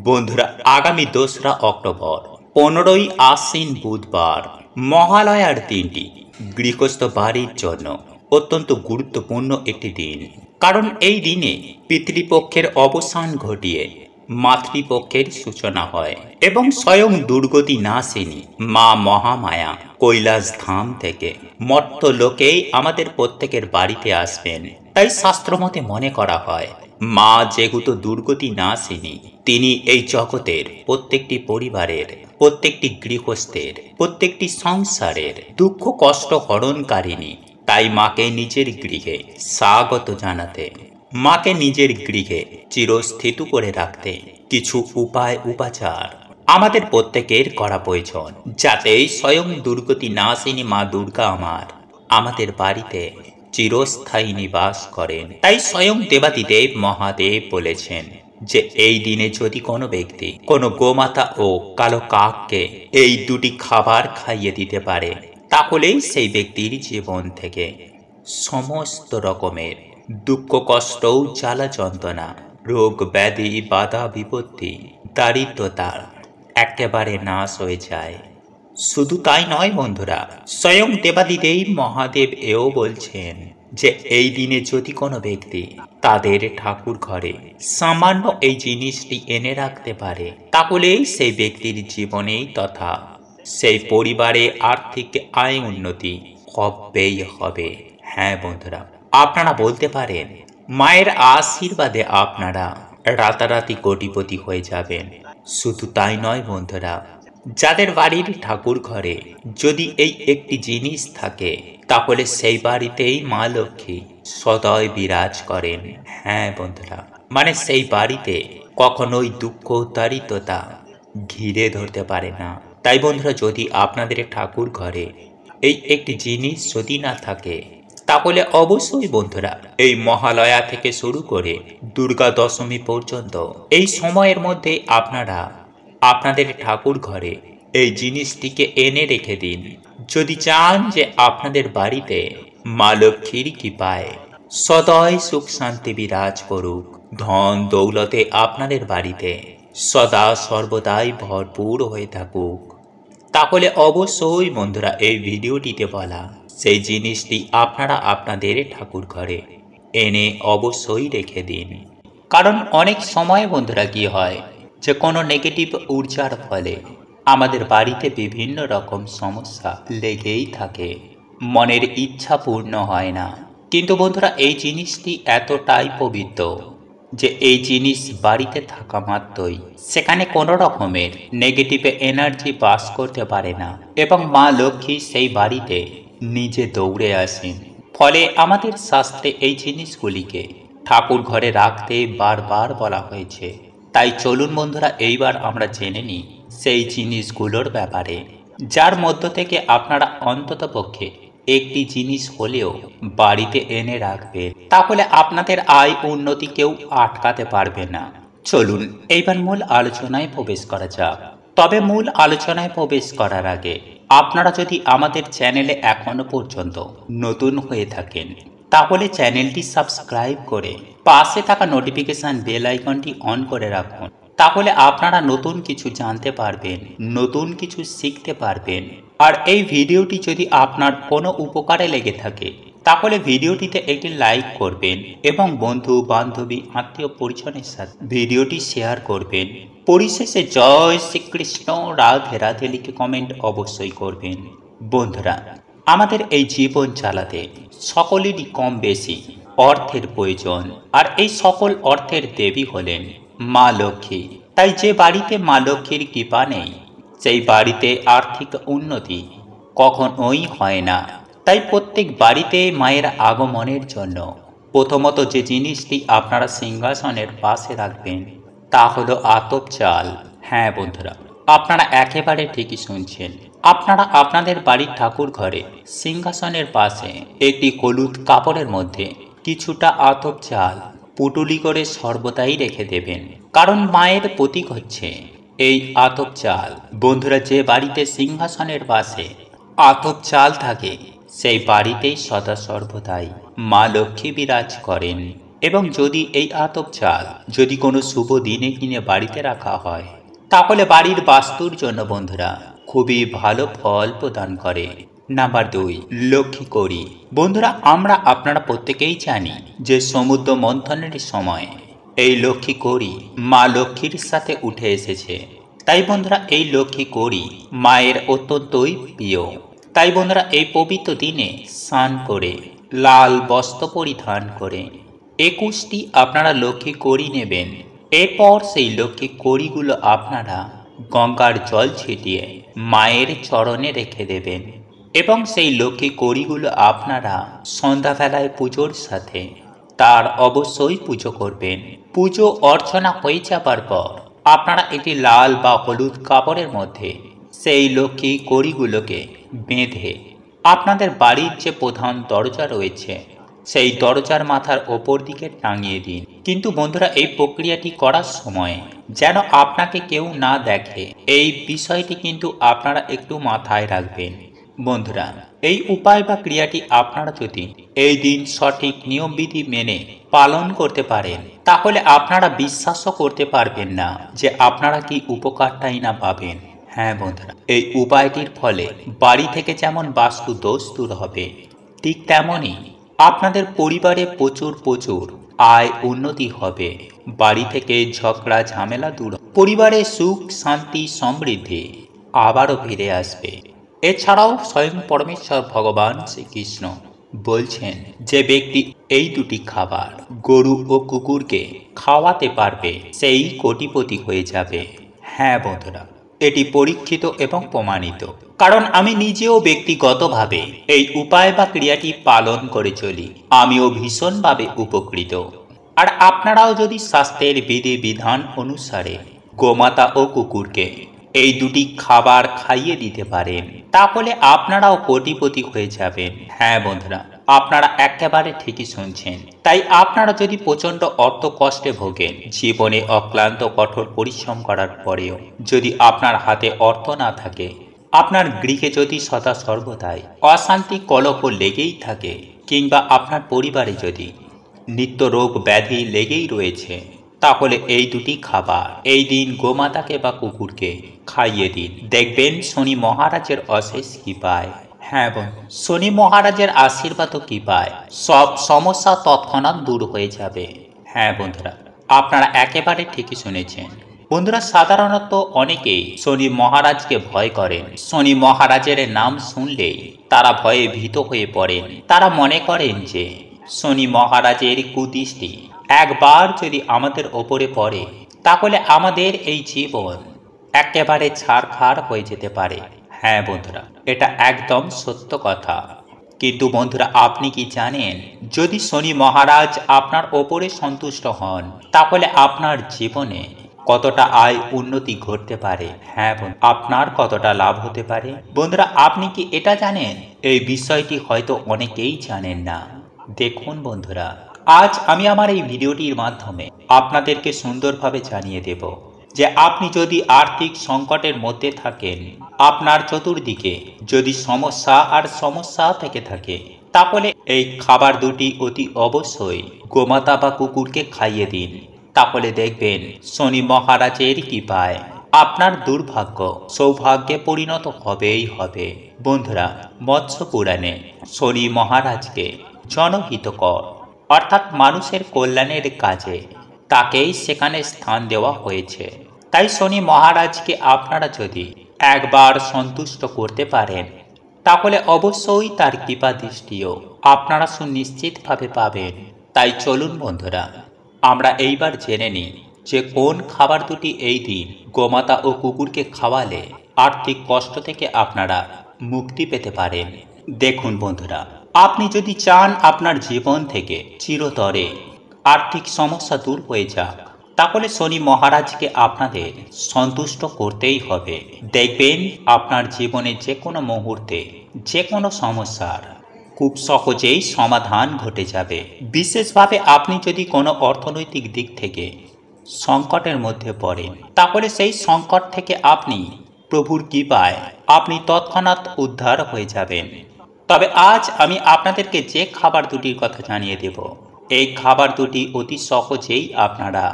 বন্ধুরা, আগামী ২রা অক্টোবর ১৫ই আশ্বিন বুধবার মহালয়ার দিনটি গৃহস্থ বাড়ির জন্য অত্যন্ত গুরুত্বপূর্ণ একটি দিন। কারণ এই দিনে পিতৃপক্ষের অবসান ঘটিয়ে মাতৃপক্ষের সূচনা হয় এবং স্বয়ং দুর্গতি নাশিনী মা মহামায়া কৈলাস ধাম থেকে মর্ত্য লোকেই আমাদের প্রত্যেকের বাড়িতে আসবেন। তাই শাস্ত্রমতে মনে করা হয়, মা যেহেতু দুর্গতি নাশিনী, তিনি এই জগতের প্রত্যেকটি পরিবারের, প্রত্যেকটি গৃহস্থের, প্রত্যেকটি সংসারের দুঃখ কষ্ট হরণকারিণী। তাই মাকে নিজের গৃহে স্বাগত জানাতে, মাকে নিজের গৃহে চিরস্থিত করে রাখতে কিছু উপায় উপাচার আমাদের প্রত্যেকের করা প্রয়োজন, যাতে স্বয়ং দুর্গতি নাশিনী মা দুর্গা আমাদের বাড়িতে চিরস্থায়ী নিবাস করেন। তাই স্বয়ং দেবাদিদেব মহাদেব বলেছেন যে এই দিনে যদি কোনো ব্যক্তি কোনো গোমাতা ও কালো কাককে এই দুটি খাবার খাইয়ে দিতে পারে, তাহলেই সেই ব্যক্তির জীবন থেকে সমস্ত রকমের দুঃখ কষ্ট জ্বালা যন্ত্রণা, রোগ ব্যাধি বাধা বিপত্তি দারিদ্রতা একেবারে নাশ হয়ে যায়। শুধু তাই নয় বন্ধুরা, স্বয়ং দেবাদিদেব মহাদেব এও বলছেন যে এই দিনে যদি কোনো ব্যক্তি তাদের ঠাকুর ঘরে সামান্য এই জিনিসটি এনে রাখতে পারে, তাহলেই সেই ব্যক্তির জীবনে তথা সেই পরিবারে আর্থিক আয় উন্নতি হবেই হবে। হ্যাঁ বন্ধুরা, আপনারা বলতে পারেন মায়ের আশীর্বাদে আপনারা রাতারাতি কোটিপতি হয়ে যাবেন। শুধু তাই নয় বন্ধুরা, যাদের বাড়ির ঠাকুর ঘরে যদি এই একটি জিনিস থাকে, তাহলে সেই বাড়িতেই মা লক্ষ্মী সদয় বিরাজ করেন। হ্যাঁ বন্ধুরা, মানে সেই বাড়িতে কখনোই দুঃখ দারিদ্রতা ঘিরে ধরতে পারে না। তাই বন্ধুরা, যদি আপনাদের ঠাকুর ঘরে এই একটি জিনিস যদি না থাকে, তাহলে অবশ্যই বন্ধুরা এই মহালয়া থেকে শুরু করে দুর্গা দশমী পর্যন্ত এই সময়ের মধ্যে আপনারা আপনাদের ঠাকুর ঘরে এই জিনিসটিকে এনে রেখে দিন। যদি চান যে আপনাদের বাড়িতে মা লক্ষ্মীর কৃপায় সদয় সুখ শান্তি বিরাজ করুক, ধন দৌলতে আপনাদের বাড়িতে সদা সর্বদাই ভরপুর হয়ে থাকুক, তাহলে অবশ্যই বন্ধুরা এই ভিডিওটিতে বলা সেই জিনিসটি আপনারা আপনাদের ঠাকুর ঘরে এনে অবশ্যই রেখে দিন। কারণ অনেক সময় বন্ধুরা কি হয় যে কোনো নেগেটিভ ঊর্জার ফলে আমাদের বাড়িতে বিভিন্ন রকম সমস্যা লেগেই থাকে, মনের ইচ্ছা পূর্ণ হয় না। কিন্তু বন্ধুরা এই জিনিসটি এতটাই পবিত্র যে এই জিনিস বাড়িতে থাকা মাত্রই সেখানে কোনো রকমের নেগেটিভ এনার্জি বাস করতে পারে না এবং মা লক্ষ্মী সেই বাড়িতে নিজে দৌড়ে আসেন। ফলে আমাদের শাস্ত্রে এই জিনিসগুলিকে ঠাকুর ঘরে রাখতে বারবার বলা হয়েছে। তাই চলুন বন্ধুরা এইবার আমরা জেনে নিই সেই জিনিসগুলোর ব্যাপারে, যার মধ্য থেকে আপনারা অন্তত পক্ষে একটি জিনিস হলেও বাড়িতে এনে রাখবে, তাহলে আপনাদের আয় উন্নতি কেউ আটকাতে পারবে না। চলুন এইবার মূল আলোচনায় প্রবেশ করা যাক। তবে মূল আলোচনায় প্রবেশ করার আগে আপনারা যদি আমাদের চ্যানেলে এখনো পর্যন্ত নতুন হয়ে থাকেন, তাহলে চ্যানেলটি সাবস্ক্রাইব করে পাশে থাকা নোটিফিকেশন বেল আইকনটি অন করে রাখুন। তাহলে আপনারা নতুন কিছু জানতে পারবেন, নতুন কিছু শিখতে পারবেন। আর এই ভিডিওটি যদি আপনার কোনো উপকারে লেগে থাকে, তাহলে ভিডিওটিতে একটি লাইক করবেন এবং বন্ধু বান্ধবী আত্মীয় পরিজনের সাথে ভিডিওটি শেয়ার করবেন। পরিশেষে জয় শ্রীকৃষ্ণ রাধে রাধে লিখে কমেন্ট অবশ্যই করবেন। বন্ধুরা, আমাদের এই জীবন চালাতে সকলেরই কম বেশি অর্থের প্রয়োজন, আর এই সকল অর্থের দেবী হলেন মা লক্ষ্মী। তাই যে বাড়িতে মা লক্ষ্মীর কৃপা নেই, সেই বাড়িতে আর্থিক উন্নতি কখনোই হয় না। তাই প্রত্যেক বাড়িতে মায়ের আগমনের জন্য প্রথমত যে জিনিসটি আপনারা সিংহাসনের পাশে রাখবেন তা হলো আতপ চাল। হ্যাঁ বন্ধুরা, আপনারা একেবারে ঠিকই শুনছেন। আপনারা আপনাদের বাড়ির ঠাকুর ঘরে সিংহাসনের পাশে একটি হলুদ কাপড়ের মধ্যে কিছুটা আতপ চাল পুটুলি করে সর্বদাই রেখে দেবেন, কারণ মায়ের প্রতীক হচ্ছে এই আতপ চাল। বন্ধুরা, যে বাড়িতে সিংহাসনের পাশে আতপ চাল থাকে সেই বাড়িতেই সদা সর্বদাই মা লক্ষ্মী বিরাজ করেন। এবং যদি এই আতপ চাল যদি কোনো শুভ দিনে কিনে বাড়িতে রাখা হয় তাহলে বাড়ির বাস্তুর জন্য বন্ধুরা খুবই ভালো ফল প্রদান করে। নাম্বার 2, লক্ষ্মী কড়ি। বন্ধুরা আমরা আপনারা প্রত্যেকেই জানি যে সমুদ্র মন্থনের সময় এই লক্ষ্মী কড়ি মা লক্ষ্মীর সাথে উঠে এসেছে। তাই বন্ধুরা এই লক্ষ্মী কড়ি মায়ের অত্যন্তই প্রিয়। তাই বন্ধুরা এই পবিত্র দিনে স্নান করে লাল বস্ত্র পরিধান করে 21টি আপনারা লক্ষ্মী কড়ি নেবেন। এরপর সেই লক্ষ্মী কড়িগুলো আপনারা গঙ্গার জল ছিটিয়ে মায়ের চরণে রেখে দেবেন এবং সেই লক্ষ্মী কড়িগুলো আপনারা সন্ধ্যাবেলায় পুজোর সাথে তার অবশ্যই পুজো করবেন। পুজো অর্চনা হয়ে যাবার পর আপনারা একটি লাল বা হলুদ কাপড়ের মধ্যে সেই লক্ষ্মী কড়িগুলোকে বেঁধে আপনাদের বাড়ির যে প্রধান দরজা রয়েছে সেই দরজার মাথার ওপর দিকে টাঙিয়ে দিন। কিন্তু বন্ধুরা এই প্রক্রিয়াটি করার সময় যেন আপনাকে কেউ না দেখে, এই বিষয়টি কিন্তু আপনারা একটু মাথায় রাখবেন। বন্ধুরা এই উপায় বা ক্রিয়াটি আপনারা যদি এই দিন সঠিক নিয়মবিধি মেনে পালন করতে পারেন তাহলে আপনারা বিশ্বাসও করতে পারবেন না যে আপনারা কি উপকারটাই না পাবেন। হ্যাঁ বন্ধুরা, এই উপায়টির ফলে বাড়ি থেকে যেমন বাস্তু দোষ দূর হবে, ঠিক তেমনই আপনাদের পরিবারে প্রচুর আয় উন্নতি হবে। বাড়ি থেকে ঝগড়া ঝামেলা দূর, পরিবারে সুখ শান্তি সমৃদ্ধি আবারও ফিরে আসবে। এছাড়াও স্বয়ং পরমেশ্বর ভগবান শ্রীকৃষ্ণ বলছেন যে ব্যক্তি এই দুটি খাবার গরু ও কুকুরকে খাওয়াতে পারবে সেই কোটিপতি হয়ে যাবে। হ্যাঁ বন্ধুরা, এটি পরীক্ষিত এবং প্রমাণিত, কারণ আমি নিজেও ব্যক্তিগতভাবে এই উপায় বা ক্রিয়াটি পালন করে চলি। আমিও ভীষণভাবে উপকৃত। আর আপনারাও যদি স্বাস্থ্যের বিধি বিধান অনুসারে গোমাতা ও কুকুরকে এই দুটি খাবার খাইয়ে দিতে পারেন তাহলে আপনারাও কোটিপতি হয়ে যাবেন। হ্যাঁ বন্ধুরা, আপনারা একেবারে ঠিকই শুনছেন। তাই আপনারা যদি প্রচণ্ড অর্থ কষ্টে ভোগেন, জীবনে অক্লান্ত কঠোর পরিশ্রম করার পরেও যদি আপনার হাতে অর্থ না থাকে, আপনার গৃহে যদি সদা সর্বদাই অশান্তি কলহ লেগেই থাকে, কিংবা আপনার পরিবারে যদি নিত্য রোগ ব্যাধি লেগেই রয়েছে, তাহলে এই দুটি খাবার এই দিন গোমাতাকে বা কুকুরকে খাইয়ে দিন। দেখবেন শনি মহারাজের অশেষ কৃপায়, হ্যাঁ বন্ধু, শনি মহারাজের আশীর্বাদও কৃপায় সব সমস্যা তৎক্ষণাৎ দূর হয়ে যাবে। হ্যাঁ বন্ধুরা, আপনারা একেবারে ঠিকই শুনেছেন। বন্ধুরা সাধারণত অনেকেই শনি মহারাজকে ভয় করেন। শনি মহারাজের নাম শুনলেই তারা ভয়ে ভীত হয়ে পড়েন। তারা মনে করেন যে শনি মহারাজের কুদৃষ্টি একবার যদি আমাদের ওপরে পড়ে তাহলে আমাদের এই জীবন একেবারে ছারখার হয়ে যেতে পারে। হ্যাঁ বন্ধুরা, এটা একদম সত্য কথা। কিন্তু বন্ধুরা আপনি কি জানেন, যদি শনি মহারাজ আপনার ওপরে সন্তুষ্ট হন তাহলে আপনার জীবনে কতটা আয় উন্নতি ঘটতে পারে? হ্যাঁ বন্ধু, আপনার কতটা লাভ হতে পারে? বন্ধুরা আপনি কি এটা জানেন? এই বিষয়টি হয়তো অনেকেই জানেন না। দেখুন বন্ধুরা, আজ আমি আমার এই ভিডিওটির মাধ্যমে আপনাদেরকে সুন্দরভাবে জানিয়ে দেব যে আপনি যদি আর্থিক সংকটের মধ্যে থাকেন, আপনার চতুর্দিকে যদি সমস্যা থেকে থাকে, তাহলে এই খাবার দুটি অতি অবশ্যই গোমাতা বা কুকুরকে খাইয়ে দিন। তাহলে দেখবেন শনি মহারাজের কৃপায় আপনার দুর্ভাগ্য সৌভাগ্যে পরিণত হবেই হবে। বন্ধুরা মৎস্য পুরাণে শনি মহারাজকে জনহিতকর অর্থাৎ মানুষের কল্যাণের কাজে তাকেই সেখানে স্থান দেওয়া হয়েছে। তাই শনি মহারাজকে আপনারা যদি একবার সন্তুষ্ট করতে পারেন তাহলে অবশ্যই তার কৃপা দৃষ্টিও আপনারা সুনিশ্চিতভাবে পাবেন। তাই চলুন বন্ধুরা আমরা এইবার জেনে নিই যে কোন খাবার দুটি এই দিন গোমাতা ও কুকুরকে খাওয়ালে আর্থিক কষ্ট থেকে আপনারা মুক্তি পেতে পারেন। দেখুন বন্ধুরা, আপনি যদি চান আপনার জীবন থেকে চিরতরে আর্থিক সমস্যা দূর হয়ে যাক, তাহলে শনি মহারাজকে আপনাদের সন্তুষ্ট করতেই হবে। দেখবেন আপনার জীবনে যে কোনো মুহূর্তে যে কোনো সমস্যার খুব সহজেই সমাধান ঘটে যাবে। বিশেষভাবে আপনি যদি কোনো অর্থনৈতিক দিক থেকে সংকটের মধ্যে পড়েন, তাহলে সেই সংকট থেকে আপনি প্রভুর কৃপায় আপনি তৎক্ষণাৎ উদ্ধার হয়ে যাবেন। তবে আজ আমি আপনাদেরকে যে খাবার দুটির কথা জানিয়ে দেব, এই খাবার দুটি অতি সহজেই আপনারা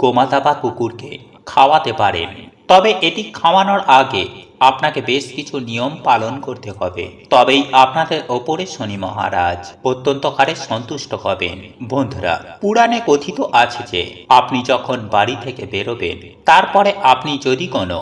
গোমাতা বা কুকুরকে খাওয়াতে পারেন। তবে এটি খাওয়ানোর আগে আপনাকে বেশ কিছু নিয়ম পালন করতে হবে, তবেই আপনাদের ওপরে শনি মহারাজ অত্যন্ত হারে সন্তুষ্ট হবেন। বন্ধুরা, পুরাণে কথিত আছে যে আপনি যখন বাড়ি থেকে বেরোবেন, তারপরে আপনি যদি কোনো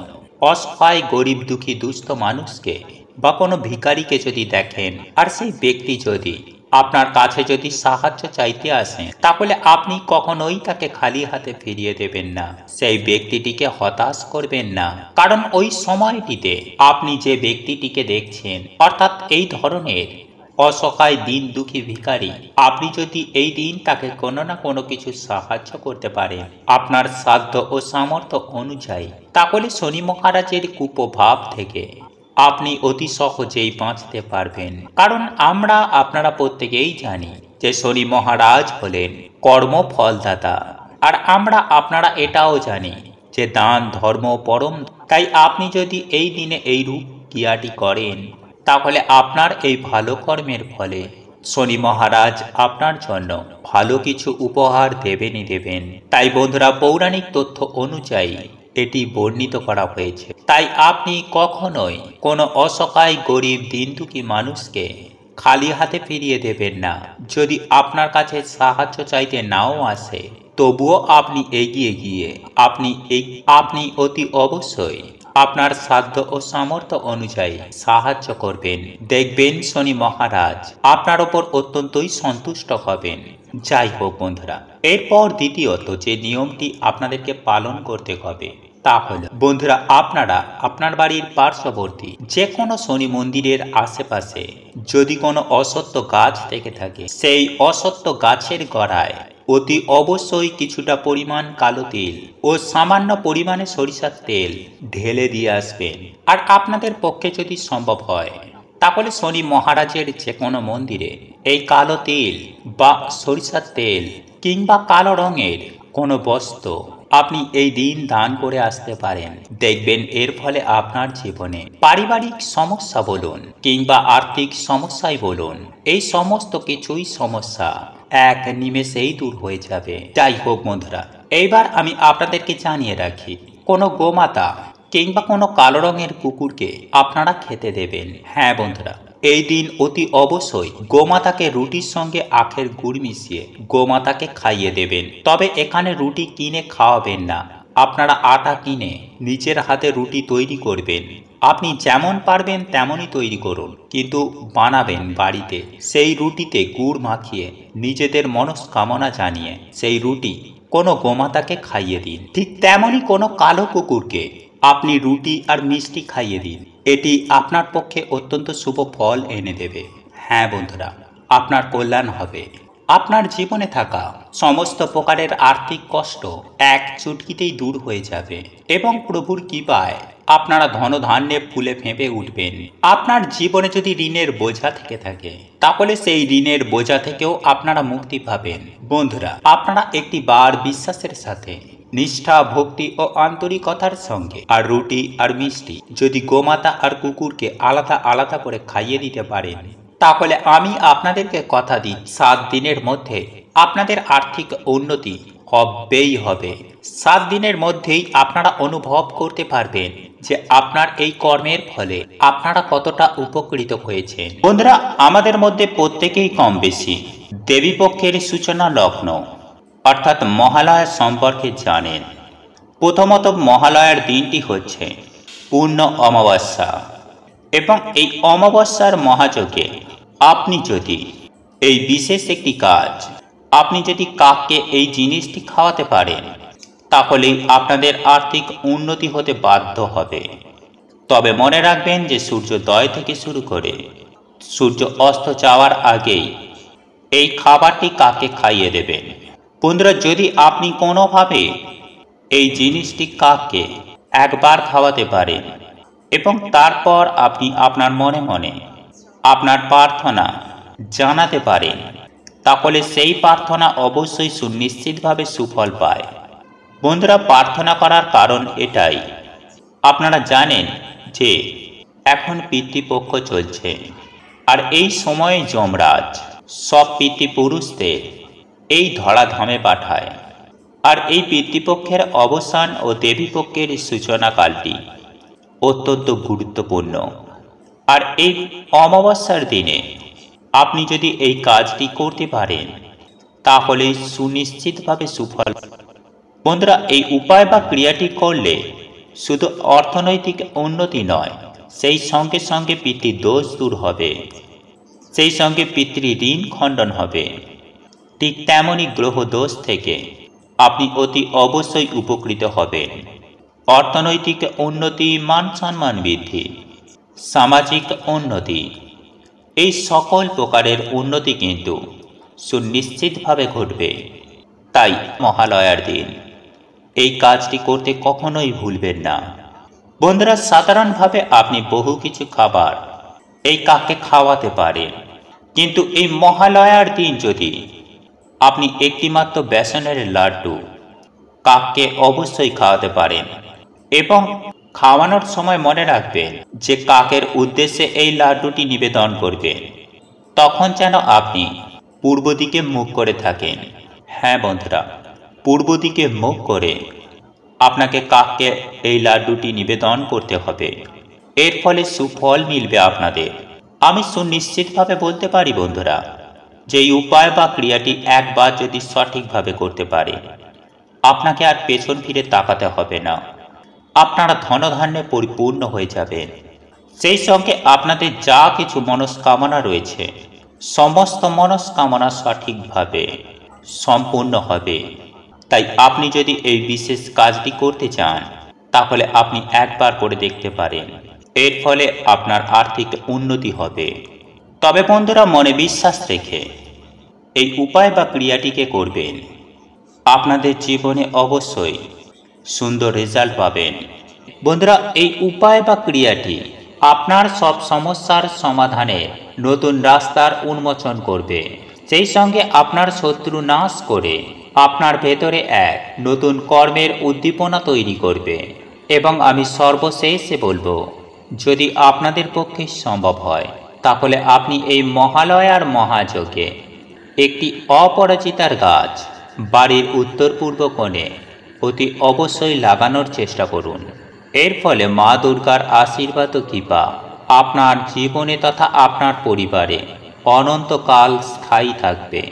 অসহায় গরিব দুঃখী দুস্থ মানুষকে বা কোনো ভিখারিকে যদি দেখেন, আর সেই ব্যক্তি যদি আপনার কাছে যদি সাহায্য চাইতে আসেন, তাহলে আপনি কখনোই তাকে খালি হাতে ফিরিয়ে দেবেন না। সেই ব্যক্তিটিকে হতাশ করবেন না, কারণ ওই সময়টিতে আপনি যে ব্যক্তিটিকে দেখছেন, অর্থাৎ এই ধরনের অসহায় দিন দুঃখী ভিখারি, আপনি যদি এই দিন তাকে কোনো না কোনো কিছু সাহায্য করতে পারেন আপনার সাধ্য ও সামর্থ্য অনুযায়ী, তাহলে শনি মহারাজের কুপ্রভাব থেকে আপনি অতি সহজেই বাঁচতে পারবেন। কারণ আপনারা প্রত্যেকেই জানি যে শনি মহারাজ হলেন কর্মফলদাতা, আর আপনারা এটাও জানি যে দান ধর্ম পরম। তাই আপনি যদি এই দিনে এই রূপ ক্রিয়াটি করেন, তাহলে আপনার এই ভালো কর্মের ফলে শনি মহারাজ আপনার জন্য ভালো কিছু উপহার দেবেনই দেবেন। তাই বন্ধুরা, পৌরাণিক তথ্য অনুযায়ী এটি বর্ণিত করা হয়েছে। তাই আপনি কখনোই কোনো অসহায় গরিব দিন দুঃখী মানুষকে খালি হাতে ফিরিয়ে দেবেন না। যদি আপনার কাছে সাহায্য চাইতে নাও আসে, তবুও আপনি এগিয়ে গিয়ে আপনি অতি অবশ্যই আপনার সাধ্য ও সামর্থ্য অনুযায়ী সাহায্য করবেন। দেখবেন শনি মহারাজ আপনার ওপর অত্যন্তই সন্তুষ্ট হবেন। যাই হোক বন্ধুরা, এরপর দ্বিতীয়ত যে নিয়মটি আপনাদেরকে পালন করতে হবে তা হল, বন্ধুরা, আপনারা আপনার বাড়ির পার্শ্ববর্তী যে কোনো শনি মন্দিরের আশেপাশে যদি কোনো অসত্য গাছ থেকে থাকে, সেই অসত্য গাছের গোড়ায় অতি অবশ্যই কিছুটা পরিমাণ কালো তিল ও সামান্য পরিমাণে সরিষার তেল ঢেলে দিয়ে আসবেন। আর আপনাদের পক্ষে যদি সম্ভব হয়, তাহলে শনি মহারাজের যে কোনো মন্দিরে এই কালো তিল বা সরিষার তেল কিংবা কালো রঙের কোনো বস্ত্র আপনি এই দিন দান করে আসতে পারেন। দেখবেন এর ফলে আপনার জীবনে পারিবারিক সমস্যা বলুন কিংবা আর্থিক সমস্যাই বলুন, এই সমস্ত কিছুই সমস্যা এক নিমেষেই দূর হয়ে যাবে। যাই হোক বন্ধুরা, এইবার আমি আপনাদেরকে জানিয়ে রাখি, কোনো গোমাতা কিংবা কোনো কালো রঙের কুকুরকে আপনারা খেতে দেবেন। হ্যাঁ বন্ধুরা, এই দিন অতি অবশ্যই গোমাতাকে রুটির সঙ্গে আখের গুড় মিশিয়ে গোমাতাকে খাইয়ে দেবেন। তবে এখানে রুটি কিনে খাওয়াবেন না, আপনারা আটা কিনে নিজের হাতে রুটি তৈরি করবেন। আপনি যেমন পারবেন তেমনই তৈরি করুন, কিন্তু বানাবেন বাড়িতে। সেই রুটিতে গুড় মাখিয়ে নিজেদের মনস্কামনা জানিয়ে সেই রুটি কোনো গোমাতাকে খাইয়ে দিন। ঠিক তেমনই কোনো কালো কুকুরকে আপনি রুটি আর মিষ্টি খাইয়ে দিন। এটি আপনার পক্ষে অত্যন্ত শুভ ফল এনে দেবে। হ্যাঁ বন্ধুরা, আপনার কল্যাণ হবে। আপনার জীবনে থাকা সমস্ত প্রকারের আর্থিক কষ্ট এক চুটকিতেই দূর হয়ে যাবে এবং প্রভুর কৃপায় আপনারা ধনধান্যে ফুলে ফেঁপে উঠবেন। আপনার জীবনে যদি ঋণের বোঝা থেকে থাকে, তাহলে সেই ঋণের বোঝা থেকেও আপনারা মুক্তি পাবেন। বন্ধুরা, আপনারা একটি বার বিশ্বাসের সাথে নিষ্ঠা ভক্তি ও আন্তরিকতার সঙ্গে আর রুটি আর মিষ্টি যদি গোমাতা আর কুকুরকে আলাদা আলাদা করে খাইয়ে দিতে পারেন, তাহলে আমি আপনাদেরকে কথা দিই 7 দিনের মধ্যে আপনাদের আর্থিক উন্নতি হবেই হবে। 7 দিনের মধ্যেই আপনারা অনুভব করতে পারবেন যে আপনার এই কর্মের ফলে আপনারা কতটা উপকৃত হয়েছেন। বন্ধুরা, আমাদের মধ্যে প্রত্যেকেই কম বেশি দেবীপক্ষের সূচনা লগ্ন অর্থাৎ মহালয়া সম্পর্কে জানেন। প্রথমত, মহালয়ার দিনটি হচ্ছে পূর্ণ অমাবস্যা এবং এই অমাবস্যার মহাযজ্ঞে আপনি যদি এই বিশেষ একটি কাজ, আপনি যদি কাককে এই জিনিসটি খাওয়াতে পারেন, তাহলে আপনাদের আর্থিক উন্নতি হতে বাধ্য হবে। তবে মনে রাখবেন যে সূর্যোদয় থেকে শুরু করে সূর্য অস্ত যাওয়ার আগেই এই খাবারটি কাককে খাইয়ে দেবেন। বন্ধুরা, যদি আপনি কোনোভাবে এই জিনিসটি কাককে একবার খাওয়াতে পারেন এবং তারপর আপনি আপনার মনে মনে আপনার প্রার্থনা জানাতে পারেন, তাহলে সেই প্রার্থনা অবশ্যই সুনিশ্চিতভাবে সুফল পায়। বন্ধুরা, প্রার্থনা করার কারণ এটাই, আপনারা জানেন যে এখন পিতৃপক্ষ চলছে, আর এই সময়ে যমরাজ সব পিতৃপুরুষদের এই ধরাধামে পাঠায়। আর এই পিতৃপক্ষের অবসান ও দেবীপক্ষের সূচনাকালটি অত্যন্ত গুরুত্বপূর্ণ। আর এই অমাবস্যার দিনে আপনি যদি এই কাজটি করতে পারেন তাহলে সুনিশ্চিতভাবে সুফল। বন্ধুরা, এই উপায় বা ক্রিয়াটি করলে শুধু অর্থনৈতিক উন্নতি নয়, সেই সঙ্গে সঙ্গে পিতৃদোষ দূর হবে, সেই সঙ্গে পিতৃ ঋণ খণ্ডন হবে। ঠিক তেমনই গ্রহ দোষ থেকে আপনি অতি অবশ্যই উপকৃত হবেন। অর্থনৈতিক উন্নতি, মান সম্মান বৃদ্ধি, সামাজিক উন্নতি, এই সকল প্রকারের উন্নতি কিন্তু সুনিশ্চিতভাবে ঘটবে। তাই মহালয়ার দিন এই কাজটি করতে কখনোই ভুলবেন না। বন্ধুরা, সাধারণভাবে আপনি বহু কিছু খাবার এই কাককে খাওয়াতে পারেন, কিন্তু এই মহালয়ার দিন যদি আপনি একটিমাত্র বেসনের লাড্ডু কাককে অবশ্যই খাওয়াতে পারেন, এবং খাওয়ানোর সময় মনে রাখবেন যে কাকের উদ্দেশ্যে এই লাড্ডুটি নিবেদন করবেন, তখন যেন আপনি পূর্ব দিকে মুখ করে থাকেন। হ্যাঁ বন্ধুরা, পূর্ব দিকে মুখ করে আপনাকে কাককে এই লাড্ডুটি নিবেদন করতে হবে। এর ফলে সুফল মিলবে আপনাদের। আমি সুনিশ্চিতভাবে বলতে পারি বন্ধুরা, যে এই উপায় বা ক্রিয়াটি একবার যদি সঠিকভাবে করতে পারে, আপনাকে আর পেছন ফিরে তাকাতে হবে না। আপনারা ধনধান্যে পরিপূর্ণ হয়ে যাবেন। সেই সঙ্গে আপনাদের যা কিছু মনস্কামনা রয়েছে, সমস্ত মনস্কামনা সঠিকভাবে সম্পূর্ণ হবে। তাই আপনি যদি এই বিশেষ কাজটি করতে চান, তাহলে আপনি একবার করে দেখতে পারেন। এর ফলে আপনার আর্থিক উন্নতি হবে। তবে বন্ধুরা, মনে বিশ্বাস রেখে এই উপায় বা ক্রিয়াটিকে করবেন, আপনাদের জীবনে অবশ্যই সুন্দর রেজাল্ট পাবেন। বন্ধুরা, এই উপায় বা ক্রিয়াটি আপনার সব সমস্যার সমাধানে নতুন রাস্তার উন্মোচন করবে, সেই সঙ্গে আপনার শত্রু নাশ করে আপনার ভেতরে এক নতুন কর্মের উদ্দীপনা তৈরি করবে। এবং আমি সর্বশেষে বলবো, যদি আপনাদের পক্ষে সম্ভব হয় তাহলে আপনি এই মহালয়ার মহাযজ্ঞে একটি অপরাজিতার গাছ বাড়ির উত্তর পূর্ব কোণে অতি অবশ্যই লাগানোর চেষ্টা করুন। এর ফলে মা দুর্গার আশীর্বাদ ও কৃপা আপনার জীবনে তথা আপনার পরিবারে অনন্তকাল স্থায়ী থাকবে।